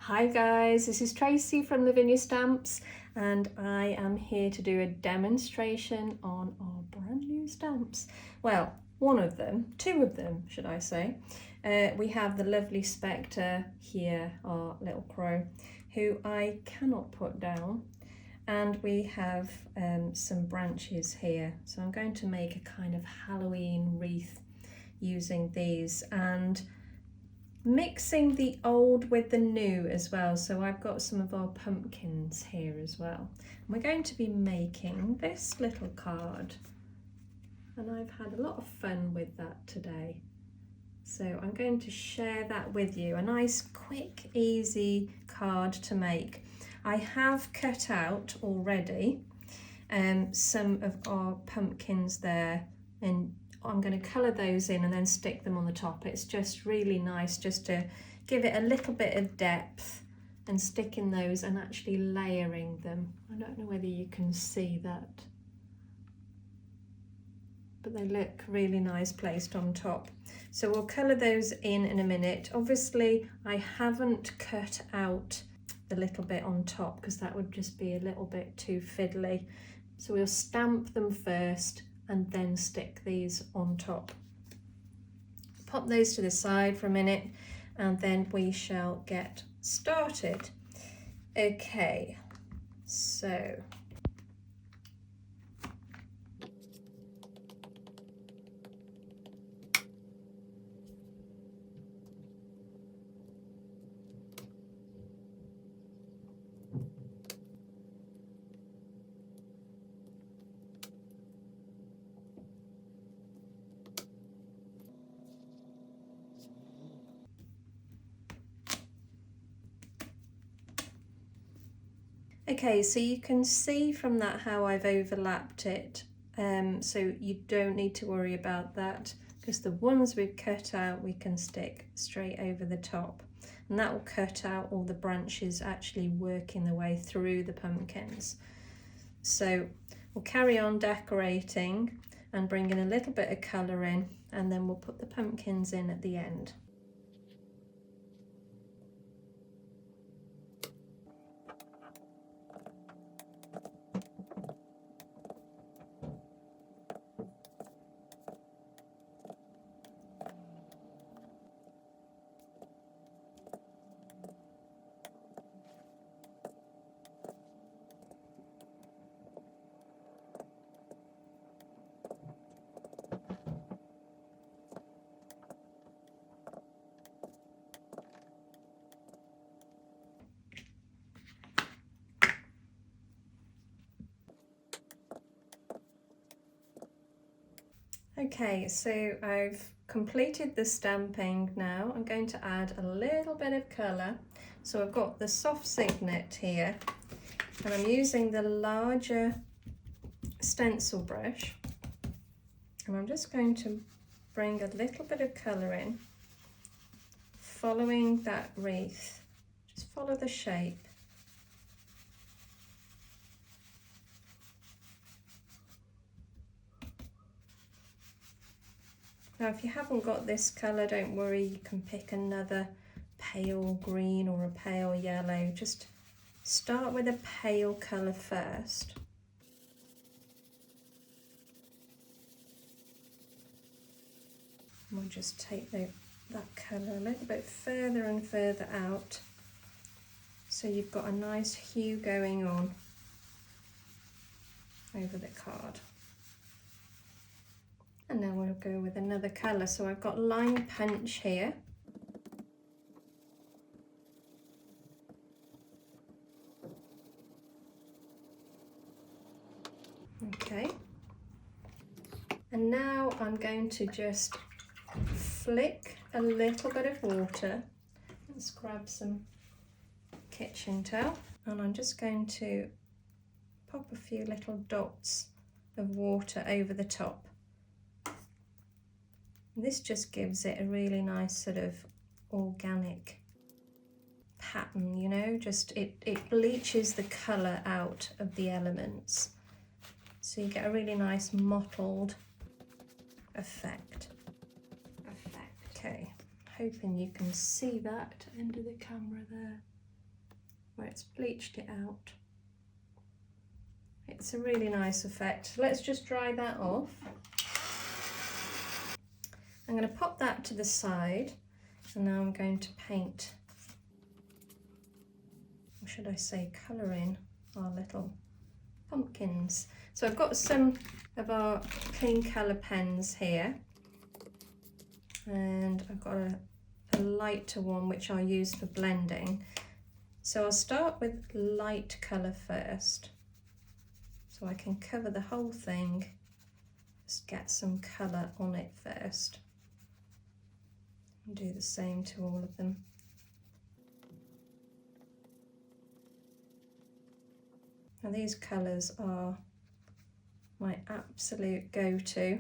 Hi guys, this is Tracy from Lavinia Stamps and I am here to do a demonstration on our brand new stamps. Well, two of them should I say. We have the lovely Spectre here, our little crow, who I cannot put down, and we have some branches here. So I'm going to make a kind of Halloween wreath using these and mixing the old with the new as well. So I've got some of our pumpkins here as well. We're going to be making this little card, and I've had a lot of fun with that today. So I'm going to share that with you. A nice, quick, easy card to make. I have cut out already some of our pumpkins there, and I'm going to colour those in and then stick them on the top. It's just really nice just to give it a little bit of depth and sticking those and actually layering them. I don't know whether you can see that, but they look really nice placed on top. So we'll colour those in a minute. Obviously I haven't cut out the little bit on top because that would just be a little bit too fiddly. So we'll stamp them first and then stick these on top. Pop those to the side for a minute and then we shall get started. Okay, so okay, so you can see from that how I've overlapped it, so you don't need to worry about that because the ones we've cut out we can stick straight over the top, and that will cut out all the branches actually working their way through the pumpkins. So we'll carry on decorating and bring in a little bit of colour in, and then we'll put the pumpkins in at the end. Okay, so I've completed the stamping now. I'm going to add a little bit of colour. So I've got the soft signet here, and I'm using the larger stencil brush, and I'm just going to bring a little bit of colour in, following that wreath. Just follow the shape. Now if you haven't got this colour, don't worry, you can pick another pale green or a pale yellow. Just start with a pale colour first. We'll just take that colour a little bit further and further out, so you've got a nice hue going on over the card. And now we'll go with another colour. So I've got Line Punch here. Okay. And now I'm going to just flick a little bit of water. Let's grab some kitchen towel, and I'm just going to pop a few little dots of water over the top. This just gives it a really nice sort of organic pattern, you know, just it bleaches the colour out of the elements. So you get a really nice mottled effect. Okay, hoping you can see that into the camera there. where it's bleached it out. It's a really nice effect. Let's just dry that off. I'm going to pop that to the side, and now I'm going to paint, or should I say colour in, our little pumpkins. So I've got some of our clean colour pens here, and I've got a lighter one which I'll use for blending. So I'll start with light colour first, so I can cover the whole thing, just get some colour on it first, and do the same to all of them. Now these colours are my absolute go-to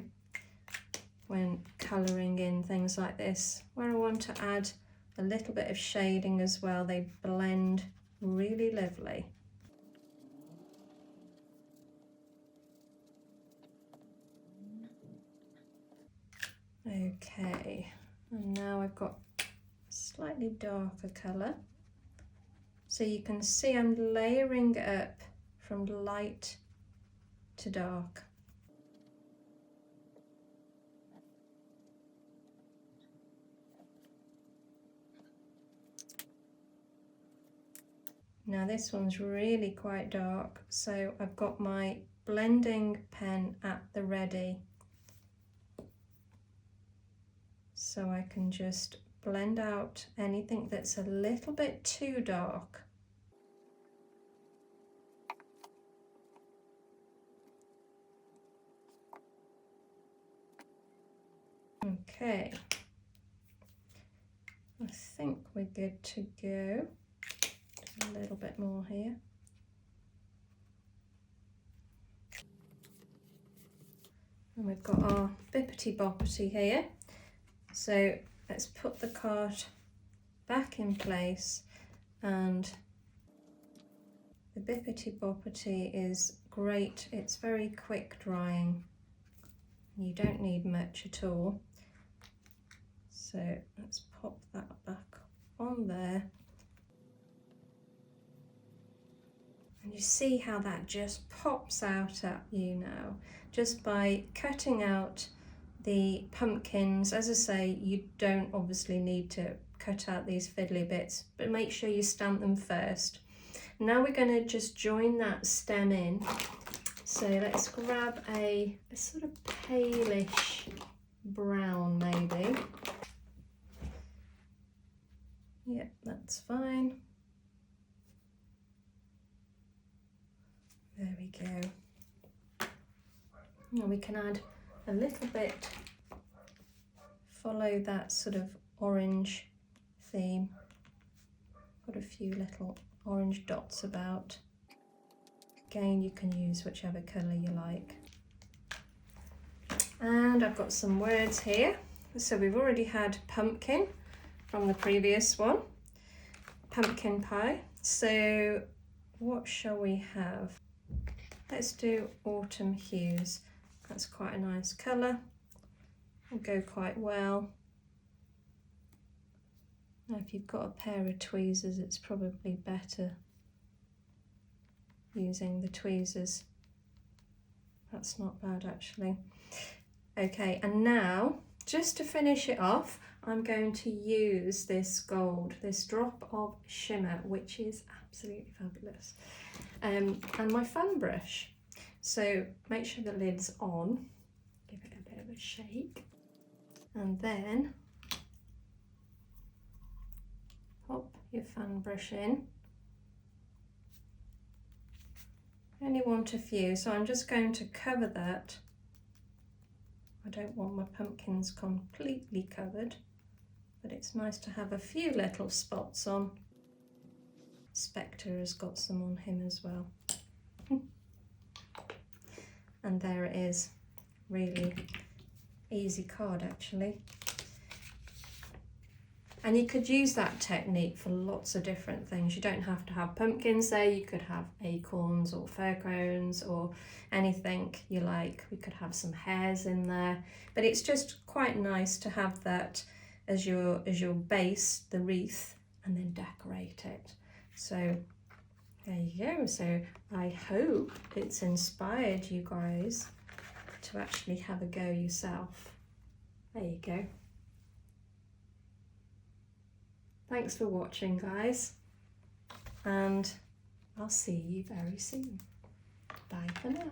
when colouring in things like this, where I want to add a little bit of shading as well. They blend really lovely. Okay, and now I've got a slightly darker colour. So you can see I'm layering up from light to dark. Now this one's really quite dark, so I've got my blending pen at the ready, so I can just blend out anything that's a little bit too dark. Okay, I think we're good to go. A little bit more here. And we've got our bippity boppity here. So let's put the card back in place, and the bippity boppity is great. It's very quick drying. You don't need much at all. So let's pop that back on there. And you see how that just pops out at you now, just by cutting out the pumpkins. As I say, you don't obviously need to cut out these fiddly bits, but make sure you stamp them first. Now we're going to just join that stem in. So let's grab a sort of palish brown maybe. Yep, that's fine. There we go. Now we can add a little bit, follow that sort of orange theme. Got a few little orange dots about. Again, you can use whichever colour you like. And I've got some words here. So we've already had pumpkin from the previous one, pumpkin pie. So what shall we have? Let's do autumn hues. That's quite a nice colour. Will go quite well. Now if you've got a pair of tweezers, it's probably better using the tweezers. That's not bad actually. Okay, and now just to finish it off, I'm going to use this gold, this drop of shimmer, which is absolutely fabulous, and my fan brush. So make sure the lid's on, give it a bit of a shake, and then pop your fan brush in. I only want a few, so I'm just going to cover that. I don't want my pumpkins completely covered, but it's nice to have a few little spots on. Spectre has got some on him as well. And there it is. Really easy card actually. And you could use that technique for lots of different things. You don't have to have pumpkins there. You could have acorns or fir cones or anything you like. We could have some hares in there, but it's just quite nice to have that as your base, the wreath, and then decorate it. So There you go. So I hope it's inspired you guys to actually have a go yourself. There you go. Thanks for watching, guys, and I'll see you very soon. Bye for now.